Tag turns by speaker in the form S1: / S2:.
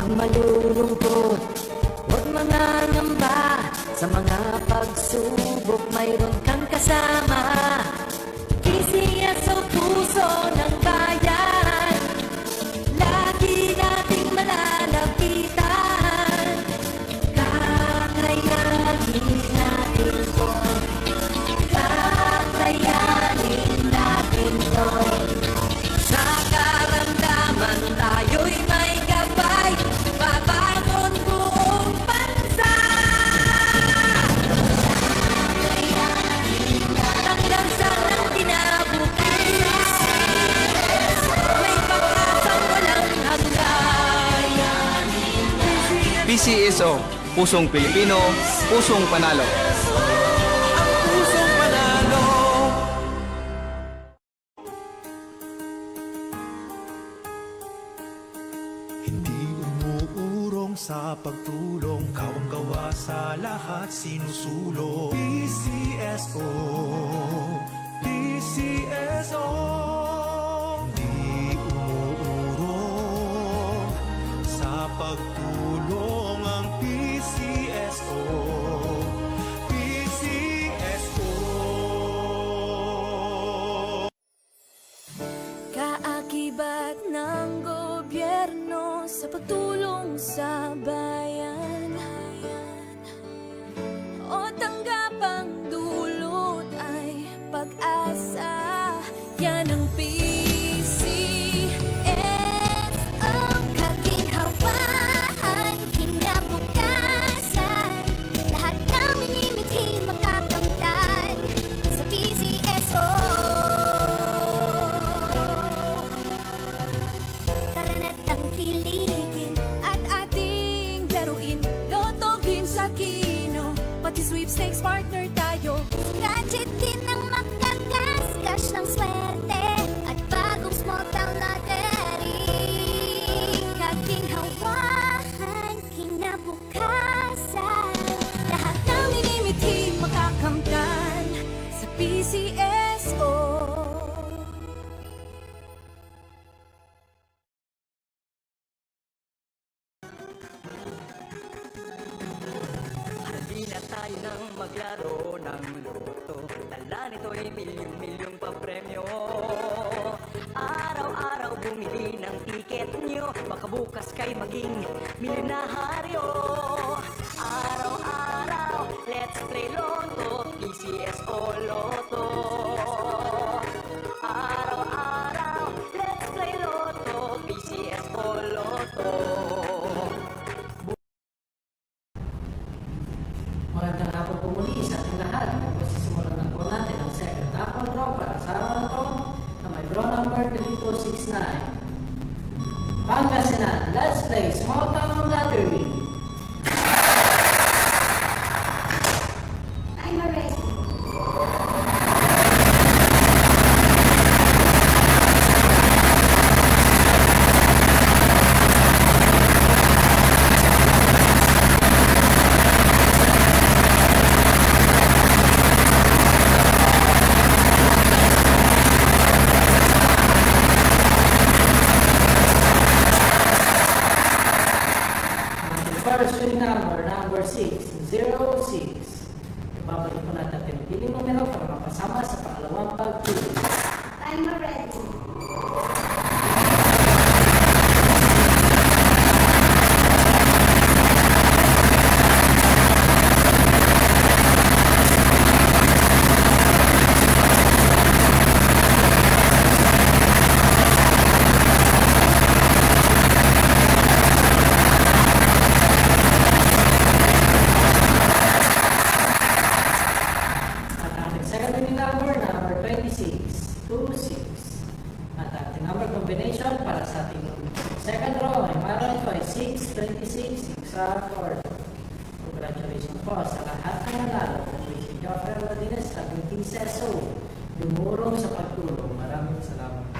S1: kang malulungkot, huwag mangangamba. Sa mga pagsubok mayroon kang kasama. PCS o puso ng bayan, lagi nating malalapitan. Kakayanin natin to, kakayanin natin to. Sa karamdaman tayo'y may gabay, babangon buong bansa. Hanggang sa ng kinabukasan, may pag-asang walang hanggan.
S2: PCSO, Pusong Pilipino, Pusong Panalo.
S3: Pusong panalo. Hindi umuurong sa pagtulong, kawang-gawa sa lahat sinusulong. PCSO, PCSO. Hindi umuurong sa pagtulong ang PCSO, PCSO.
S4: Kaakibat ng gobyerno sa pagtulong sa bayan, o tanggapang dulot ay pag-asa. Yan ang PCSO, kaginhawaan, kinabukasan. Lahat ng minimithi makakamtan sa PCSO. Tara na't tangkilikin at ating laruin. Lotogin sa kino, pati sweepstakes partner tayo. Gadget din ang makagasgas ng swerte at bagong small town lottery. Kaginhawaan, kinabukasan. Lahat ng minimithi makakamtan sa PCSO.
S1: Halina tayo nang maglaro ng loto. Dala nito'y milyong-milyong papremyo. Araw-araw bumili ng tiket nyo, baka bukas kay maging milyonaryo. Araw-araw, let's play Lotto, PCSO Lotto. Araw-araw, let's play Lotto, PCSO Lotto.
S5: Magandang hapon po muli sa ating lahat. Magsisimulan na po natin ang second apple draw para sa araw na ito na may draw number 3469. Pangasinan, let's play Small Town Lottery.
S4: I'm ready.
S5: First winning number, number 606. Ibabalik po natin ang piling numero para mapasama sa pangalawang pagpili.
S4: I'm ready.
S5: At ating second winning number, number 2626. At ating number combination para sa ating second draw ay para ito ay 626 sa order. Congratulations po sa lahat ng nanalo. Si Joffrey Rodines, ating PCSO, dumurong sa pagtulong. Maraming salamat.